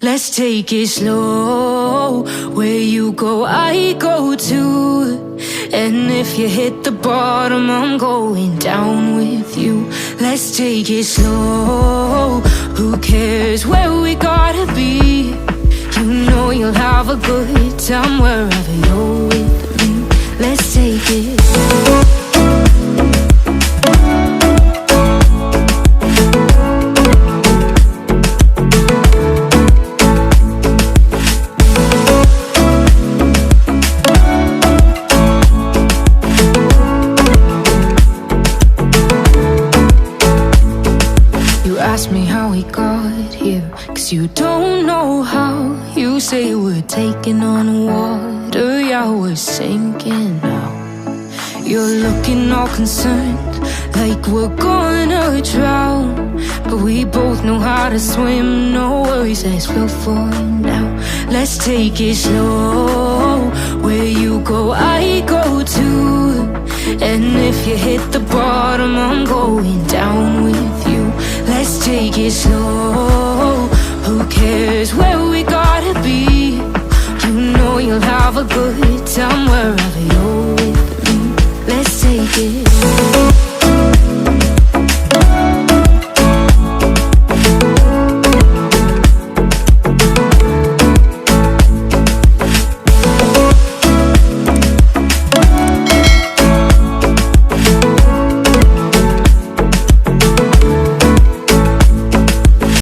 Let's take it slow. Where you go, I go too. And if you hit the bottom, I'm going down with you. Let's take it slow. Who cares where we gotta be? You know you'll have a good time wherever you're with me. Let's take it slow. Ask me how we got here, 'cause you don't know how. You say we're taking on water, yeah, we're sinking now. You're looking all concerned, like we're gonna drown. But we both know how to swim, no worries, let's flow for now. Let's take it slow. Where you go, I go too. And if you hit the bottom, I'm going down with you. Let's take it slow. Who cares where we gotta be? You know you'll have a good time wherever you're.